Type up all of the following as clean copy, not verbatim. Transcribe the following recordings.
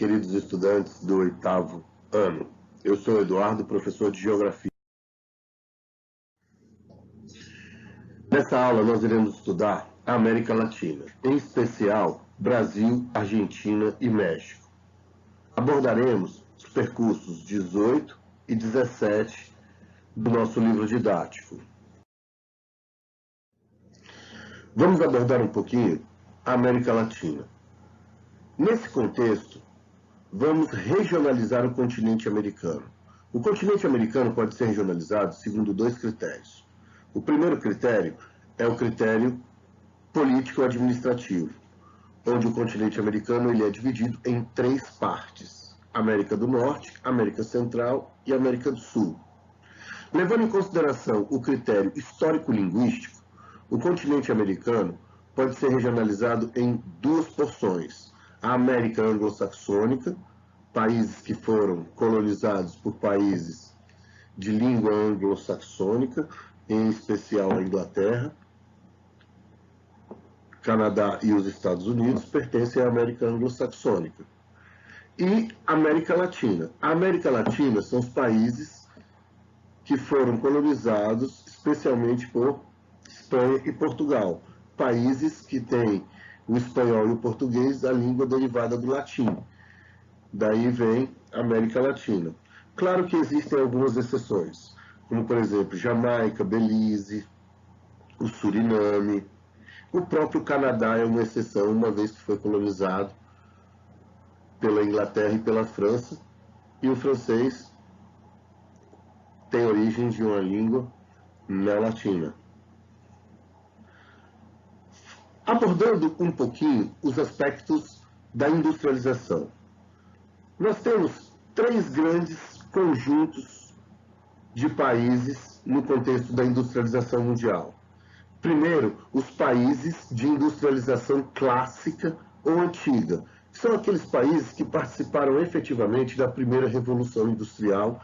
queridos estudantes do 8º ano. Eu sou Eduardo, professor de Geografia. Nessa aula nós iremos estudar a América Latina, em especial Brasil, Argentina e México. Abordaremos os percursos 18 e 17 do nosso livro didático. Vamos abordar um pouquinho a América Latina. Nesse contexto, vamos regionalizar o continente americano. O continente americano pode ser regionalizado segundo dois critérios. O primeiro critério é o critério político-administrativo, onde o continente americano ele é dividido em três partes: América do Norte, América Central e América do Sul. Levando em consideração o critério histórico-linguístico, o continente americano pode ser regionalizado em duas porções: a América anglo-saxônica, países que foram colonizados por países de língua anglo-saxônica, em especial a Inglaterra, Canadá e os Estados Unidos pertencem à América anglo-saxônica. E América Latina. A América Latina são os países que foram colonizados especialmente por Espanha e Portugal, países que têm o espanhol e o português a língua derivada do latim. Daí vem América Latina. Claro que existem algumas exceções, como por exemplo Jamaica, Belize, o Suriname. O próprio Canadá é uma exceção, uma vez que foi colonizado pela Inglaterra e pela França, e o francês tem origem de uma língua neolatina. Abordando um pouquinho os aspectos da industrialização. Nós temos três grandes conjuntos de países no contexto da industrialização mundial. Primeiro, os países de industrialização clássica ou antiga. São aqueles países que participaram efetivamente da primeira Revolução Industrial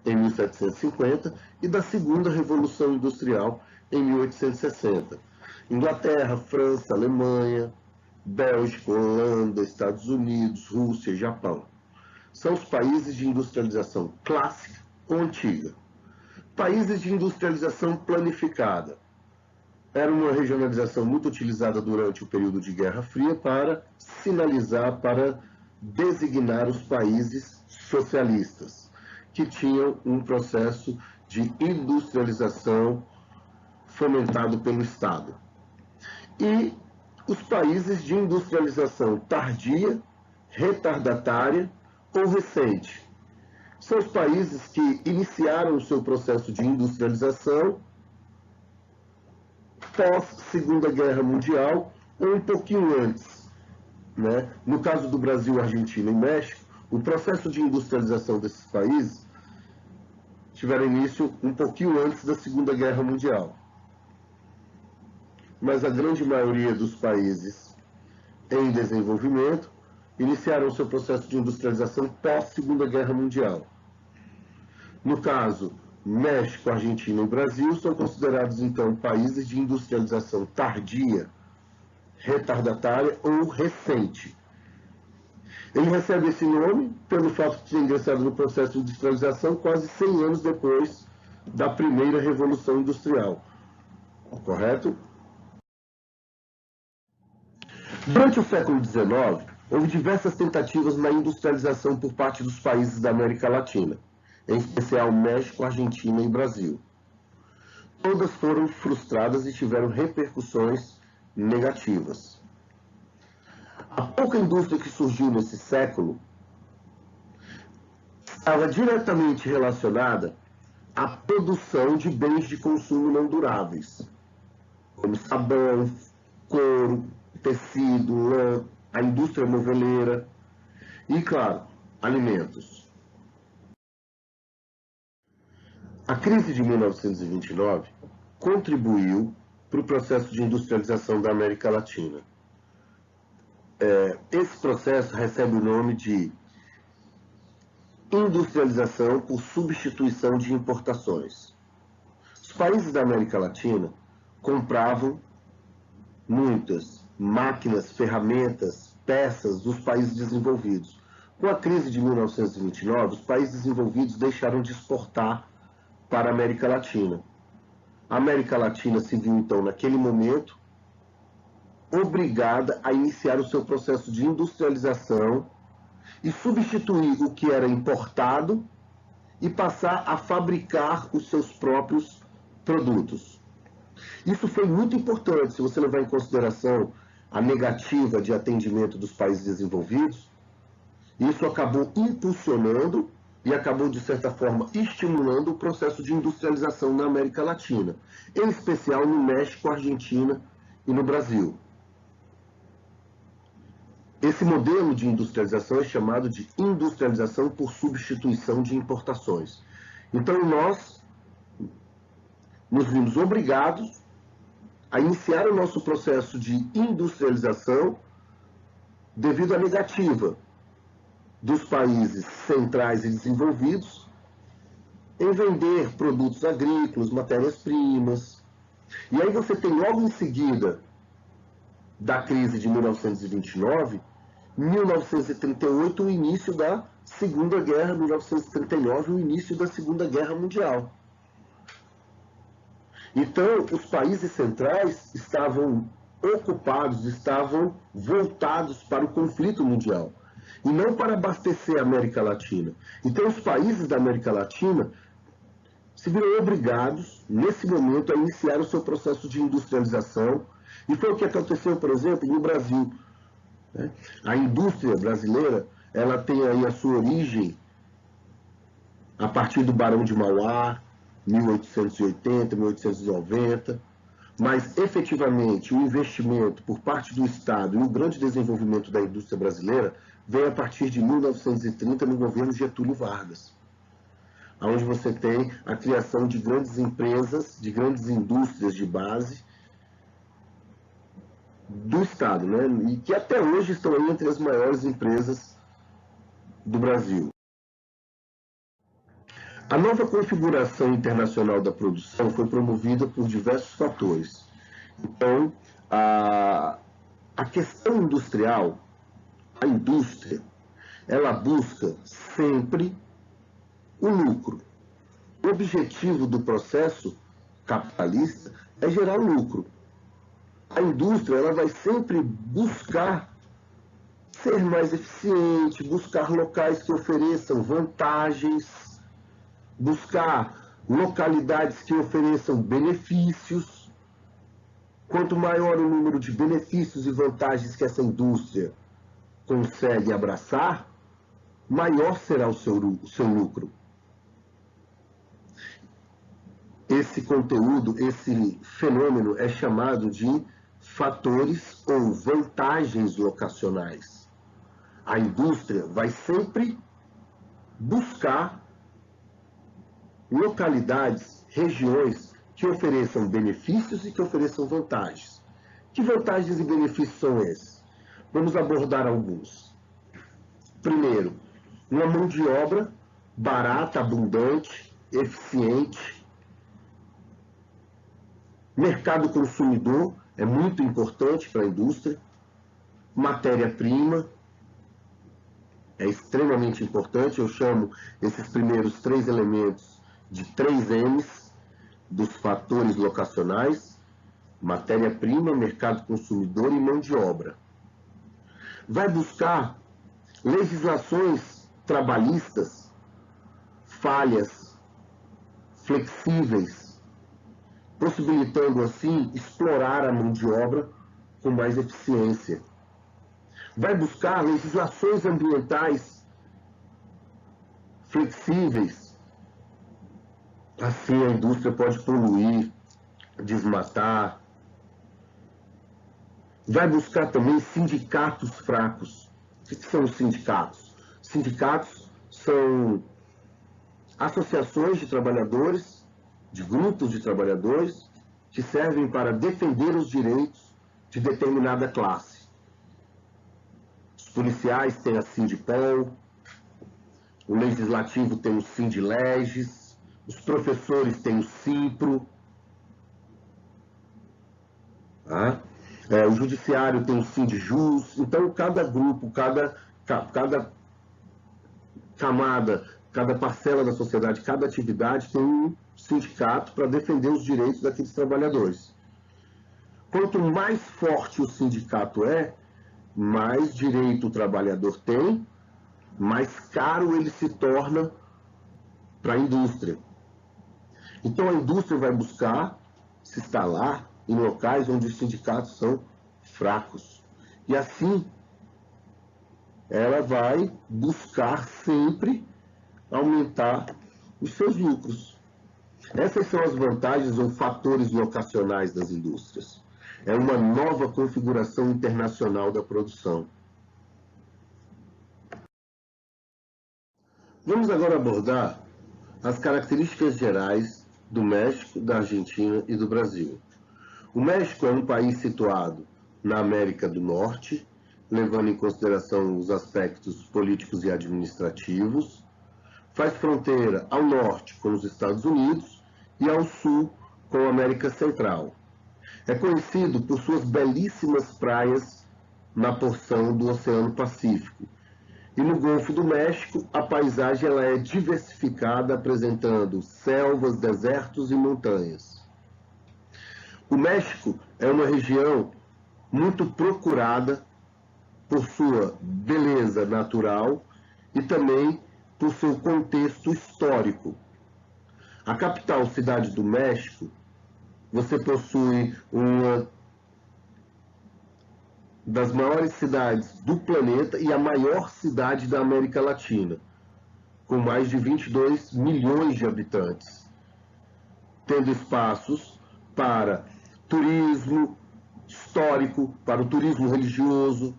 em 1750 e da segunda Revolução Industrial em 1860. Inglaterra, França, Alemanha, Bélgica, Holanda, Estados Unidos, Rússia e Japão. São os países de industrialização clássica ou antiga. Países de industrialização planificada. Era uma regionalização muito utilizada durante o período de Guerra Fria para sinalizar, para designar os países socialistas, que tinham um processo de industrialização fomentado pelo Estado. E os países de industrialização tardia, retardatária ou recente. São os países que iniciaram o seu processo de industrialização pós-Segunda Guerra Mundial ou um pouquinho antes. No caso do Brasil, Argentina e México, o processo de industrialização desses países tiveram início um pouquinho antes da Segunda Guerra Mundial. Mas a grande maioria dos países em desenvolvimento iniciaram seu processo de industrialização pós-Segunda Guerra Mundial. No caso, México, Argentina e Brasil são considerados, então, países de industrialização tardia, retardatária ou recente. Ele recebe esse nome pelo fato de ter ingressado no processo de industrialização quase 100 anos depois da primeira Revolução Industrial. Correto? Durante o século XIX, houve diversas tentativas na industrialização por parte dos países da América Latina, em especial México, Argentina e Brasil. Todas foram frustradas e tiveram repercussões negativas. A pouca indústria que surgiu nesse século estava diretamente relacionada à produção de bens de consumo não duráveis, como sabão, couro, tecido, lã, a indústria moveleira e, claro, alimentos. A crise de 1929 contribuiu para o processo de industrialização da América Latina. Esse processo recebe o nome de industrialização por substituição de importações. Os países da América Latina compravam muitas máquinas, ferramentas, peças dos países desenvolvidos, Com a crise de 1929, os países desenvolvidos deixaram de exportar para a América Latina. A América Latina se viu, então, naquele momento, obrigada a iniciar o seu processo de industrialização e substituir o que era importado e passar a fabricar os seus próprios produtos. Isso foi muito importante, se você levar em consideração a negativa de atendimento dos países desenvolvidos. Isso acabou impulsionando e acabou, de certa forma, estimulando o processo de industrialização na América Latina, em especial no México, Argentina e no Brasil. Esse modelo de industrialização é chamado de industrialização por substituição de importações. Então, nós nos vimos obrigados a iniciar o nosso processo de industrialização devido à negativa dos países centrais e desenvolvidos em vender produtos agrícolas, matérias-primas. E aí você tem logo em seguida da crise de 1929, 1938, o início da Segunda Guerra, 1939, o início da Segunda Guerra Mundial. Então, os países centrais estavam ocupados, estavam voltados para o conflito mundial, e não para abastecer a América Latina. Então, os países da América Latina se viram obrigados, nesse momento, a iniciar o seu processo de industrialização, e foi o que aconteceu, por exemplo, no Brasil. A indústria brasileira, ela tem aí a sua origem a partir do Barão de Mauá, 1880, 1890, mas efetivamente o investimento por parte do Estado e o grande desenvolvimento da indústria brasileira vem a partir de 1930 no governo Getúlio Vargas, onde você tem a criação de grandes empresas, de grandes indústrias de base do Estado, né? E que até hoje estão aí entre as maiores empresas do Brasil. A nova configuração internacional da produção foi promovida por diversos fatores. Então, a questão industrial, a indústria, ela busca sempre o lucro. O objetivo do processo capitalista é gerar lucro. A indústria, ela vai sempre buscar ser mais eficiente, buscar locais que ofereçam vantagens, buscar localidades que ofereçam benefícios. Quanto maior o número de benefícios e vantagens que essa indústria consegue abraçar, maior será o seu lucro. Esse conteúdo, esse fenômeno é chamado de fatores ou vantagens locacionais. A indústria vai sempre buscar localidades, regiões que ofereçam benefícios e que ofereçam vantagens. Que vantagens e benefícios são esses? Vamos abordar alguns. Primeiro, uma mão de obra barata, abundante, eficiente. Mercado consumidor é muito importante para a indústria. Matéria-prima é extremamente importante. Eu chamo esses primeiros três elementos de 3 M's dos fatores locacionais: matéria-prima, mercado consumidor e mão de obra. Vai buscar legislações trabalhistas falhas, flexíveis, possibilitando assim explorar a mão de obra com mais eficiência. Vai buscar legislações ambientais flexíveis. Assim a indústria pode poluir, desmatar. Vai buscar também sindicatos fracos. O que são os sindicatos? Sindicatos são associações de trabalhadores, de grupos de trabalhadores, que servem para defender os direitos de determinada classe. Os policiais têm a Sindipol, o legislativo tem o Sindileges, os professores têm o Simpro, o judiciário tem o Sindijus. Então, cada grupo, cada camada, cada parcela da sociedade, cada atividade tem um sindicato para defender os direitos daqueles trabalhadores. Quanto mais forte o sindicato é, mais direito o trabalhador tem, mais caro ele se torna para a indústria. Então a indústria vai buscar se instalar em locais onde os sindicatos são fracos. E assim, ela vai buscar sempre aumentar os seus lucros. Essas são as vantagens ou fatores locacionais das indústrias. É uma nova configuração internacional da produção. Vamos agora abordar as características gerais do México, da Argentina e do Brasil. O México é um país situado na América do Norte, levando em consideração os aspectos políticos e administrativos. Faz fronteira ao norte com os Estados Unidos e ao sul com a América Central. É conhecido por suas belíssimas praias na porção do Oceano Pacífico. E no Golfo do México, a paisagem ela é diversificada, apresentando selvas, desertos e montanhas. O México é uma região muito procurada por sua beleza natural e também por seu contexto histórico. A capital, Cidade do México, você possui uma das maiores cidades do planeta e a maior cidade da América Latina, com mais de 22 milhões de habitantes, tendo espaços para turismo histórico, para o turismo religioso,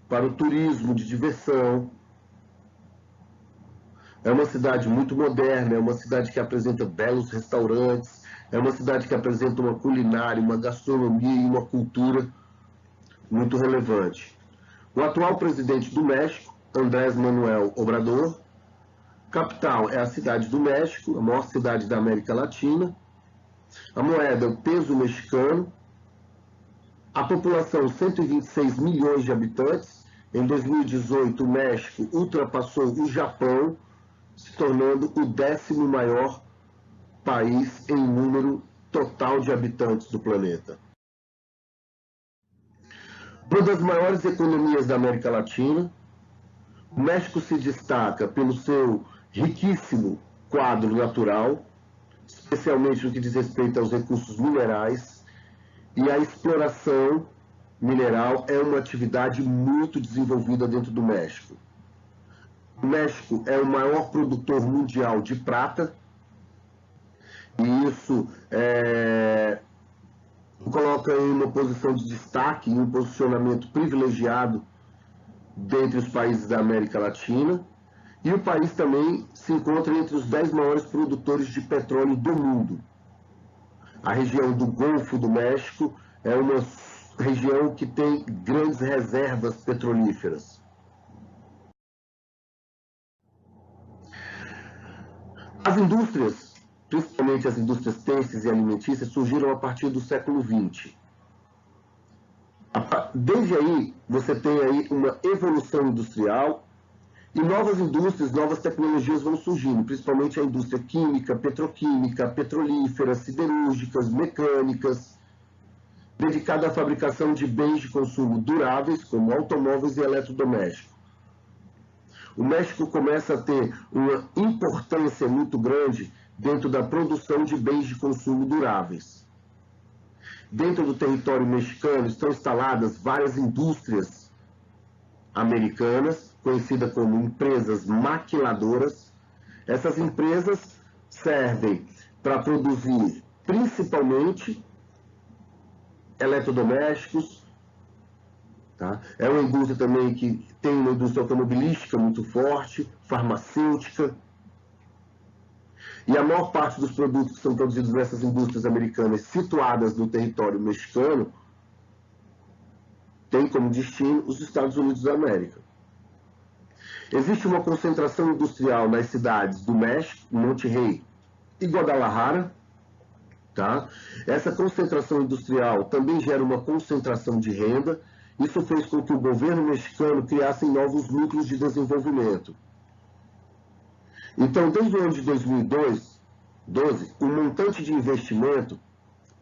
para o turismo de diversão. É uma cidade muito moderna, é uma cidade que apresenta belos restaurantes, é uma cidade que apresenta uma culinária, uma gastronomia e uma cultura muito relevante. O atual presidente do México, Andrés Manuel Obrador, capital é a Cidade do México, a maior cidade da América Latina. A moeda é o peso mexicano. A população, 126 milhões de habitantes. Em 2018, o México ultrapassou o Japão, se tornando o 10º maior país em número total de habitantes do planeta. Uma das maiores economias da América Latina, o México se destaca pelo seu riquíssimo quadro natural, especialmente no que diz respeito aos recursos minerais, e a exploração mineral é uma atividade muito desenvolvida dentro do México. O México é o maior produtor mundial de prata, e isso coloca em uma posição de destaque, em um posicionamento privilegiado dentre os países da América Latina, e o país também se encontra entre os 10 maiores produtores de petróleo do mundo. A região do Golfo do México é uma região que tem grandes reservas petrolíferas. As indústrias, principalmente as indústrias têxteis e alimentícias, surgiram a partir do século XX. Desde aí, você tem aí uma evolução industrial e novas indústrias, novas tecnologias vão surgindo, principalmente a indústria química, petroquímica, petrolífera, siderúrgicas, mecânicas, dedicada à fabricação de bens de consumo duráveis, como automóveis e eletrodomésticos. O México começa a ter uma importância muito grande dentro da produção de bens de consumo duráveis. Dentro do território mexicano estão instaladas várias indústrias americanas, conhecidas como empresas maquiladoras. Essas empresas servem para produzir principalmente eletrodomésticos. Tá? É uma indústria também que tem uma indústria automobilística muito forte, farmacêutica. E a maior parte dos produtos que são produzidos nessas indústrias americanas situadas no território mexicano tem como destino os Estados Unidos da América. Existe uma concentração industrial nas cidades do México, Monterrey e Guadalajara. Tá? Essa concentração industrial também gera uma concentração de renda. Isso fez com que o governo mexicano criasse novos núcleos de desenvolvimento. Então, desde o ano de 2012, o montante de investimento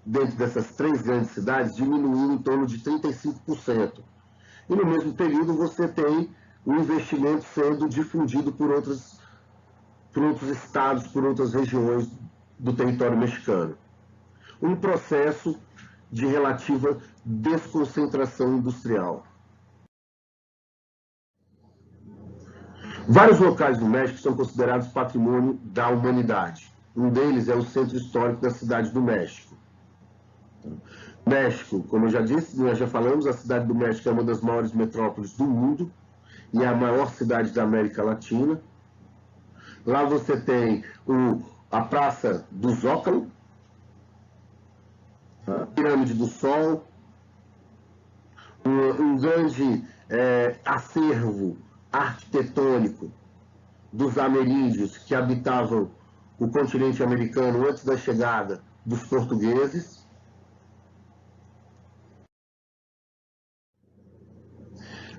dentro dessas três grandes cidades diminuiu em torno de 35%. E no mesmo período você tem o investimento sendo difundido por outros estados, por outras regiões do território mexicano. Um processo de relativa desconcentração industrial. Vários locais do México são considerados patrimônio da humanidade. Um deles é o Centro Histórico da Cidade do México. México, como eu já disse, nós já falamos, a Cidade do México é uma das maiores metrópoles do mundo e é a maior cidade da América Latina. Lá você tem a Praça do Zócalo, a Pirâmide do Sol, um grande acervo arquitetônico dos ameríndios que habitavam o continente americano antes da chegada dos portugueses.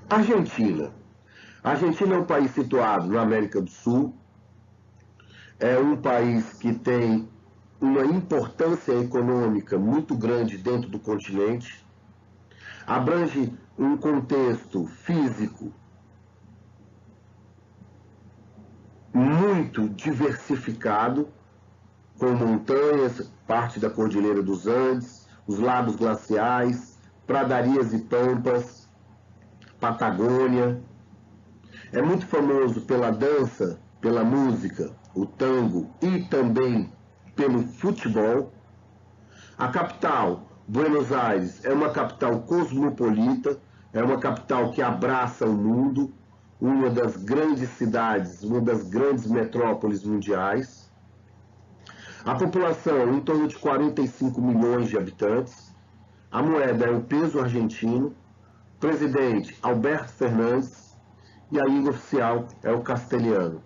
Argentina. A Argentina é um país situado na América do Sul, é um país que tem uma importância econômica muito grande dentro do continente, abrange um contexto físico muito diversificado, com montanhas, parte da Cordilheira dos Andes, os lagos glaciais, pradarias e pampas, Patagônia. É muito famoso pela dança, pela música, o tango e também pelo futebol. A capital, Buenos Aires, é uma capital cosmopolita, é uma capital que abraça o mundo, uma das grandes cidades, uma das grandes metrópoles mundiais. A população, em torno de 45 milhões de habitantes. A moeda é o peso argentino. Presidente, Alberto Fernandes. E a língua oficial é o castelhano.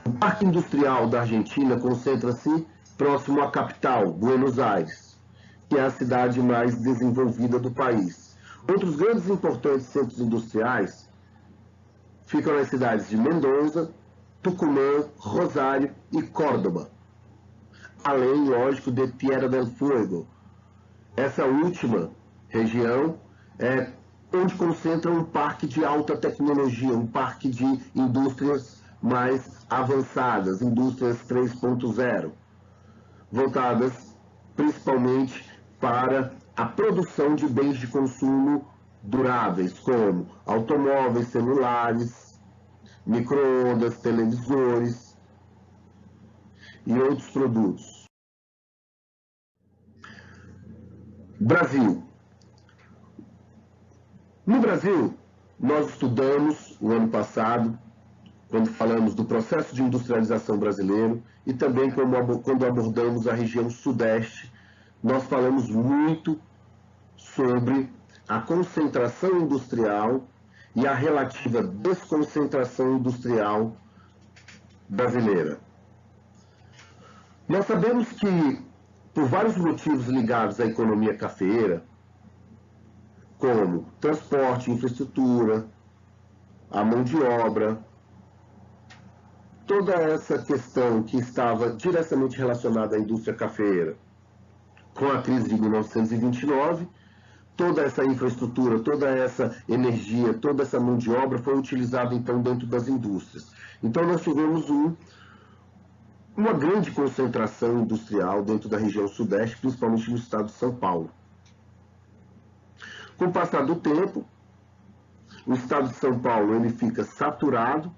O Parque Industrial da Argentina concentra-se próximo à capital, Buenos Aires, que é a cidade mais desenvolvida do país. Outros grandes e importantes centros industriais ficam nas cidades de Mendoza, Tucumã, Rosário e Córdoba, além, lógico, de Tierra del Fuego. Essa última região é onde concentra um parque de alta tecnologia, um parque de indústrias mais avançadas, indústrias 3.0, voltadas principalmente para a produção de bens de consumo duráveis, como automóveis, celulares, micro-ondas, televisores e outros produtos. Brasil. No Brasil, nós estudamos o ano passado, quando falamos do processo de industrialização brasileiro, e também quando abordamos a região sudeste, nós falamos muito sobre a concentração industrial e a relativa desconcentração industrial brasileira. Nós sabemos que, por vários motivos ligados à economia cafeeira, como transporte, infraestrutura, a mão de obra, toda essa questão que estava diretamente relacionada à indústria cafeeira, com a crise de 1929, toda essa infraestrutura, toda essa energia, toda essa mão de obra foi utilizada então dentro das indústrias. Então nós tivemos uma grande concentração industrial dentro da região sudeste, principalmente no estado de São Paulo. Com o passar do tempo, o estado de São Paulo ele fica saturado,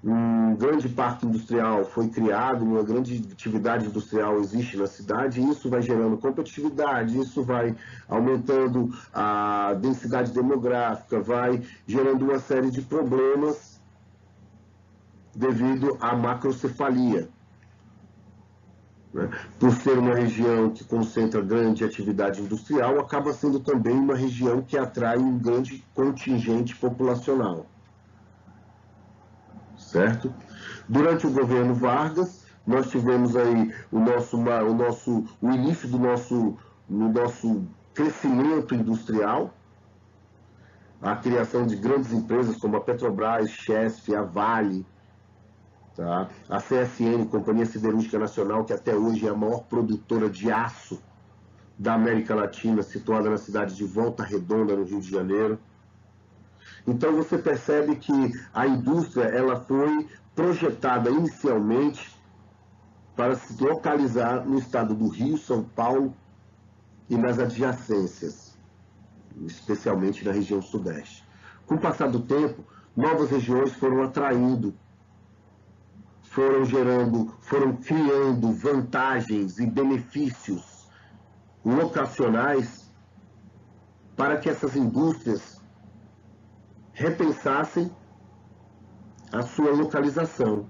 um grande parque industrial foi criado, uma grande atividade industrial existe na cidade, e isso vai gerando competitividade, isso vai aumentando a densidade demográfica, vai gerando uma série de problemas devido à macrocefalia. Por ser uma região que concentra grande atividade industrial, acaba sendo também uma região que atrai um grande contingente populacional. Certo? Durante o governo Vargas, nós tivemos aí o início do nosso crescimento industrial, a criação de grandes empresas como a Petrobras, Chesf, a Vale, tá? A CSN, Companhia Siderúrgica Nacional, que até hoje é a maior produtora de aço da América Latina, situada na cidade de Volta Redonda, no Rio de Janeiro. Então você percebe que a indústria ela foi projetada inicialmente para se localizar no estado do Rio, São Paulo e nas adjacências, especialmente na região sudeste. Com o passar do tempo, novas regiões foram atraindo, foram criando vantagens e benefícios locacionais para que essas indústrias repensassem a sua localização.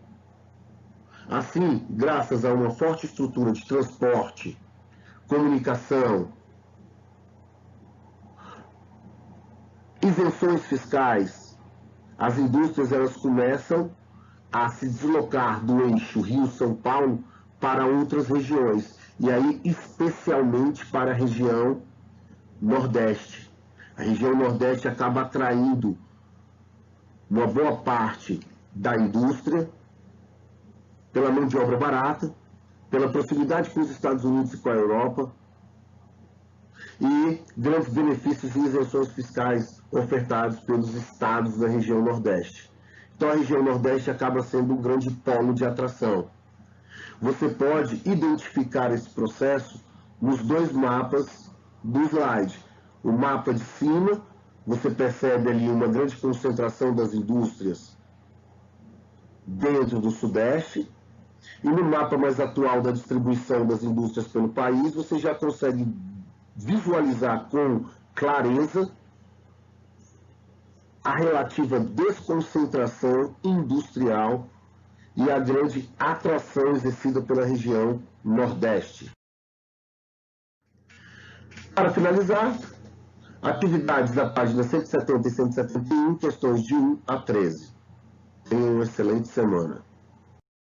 Assim, graças a uma forte estrutura de transporte, comunicação, isenções fiscais, as indústrias elas começam a se deslocar do eixo Rio-São Paulo para outras regiões, e aí especialmente para a região Nordeste. A região Nordeste acaba atraindo uma boa parte da indústria pela mão de obra barata, pela proximidade com os Estados Unidos e com a Europa, e grandes benefícios e isenções fiscais ofertados pelos estados da região Nordeste. Então a região Nordeste acaba sendo um grande polo de atração. Você pode identificar esse processo nos dois mapas do slide. O mapa de cima, você percebe ali uma grande concentração das indústrias dentro do Sudeste, e no mapa mais atual da distribuição das indústrias pelo país, você já consegue visualizar com clareza a relativa desconcentração industrial e a grande atração exercida pela região Nordeste. Para finalizar, atividades da página 170 e 171, questões de 1 a 13. Tenham uma excelente semana.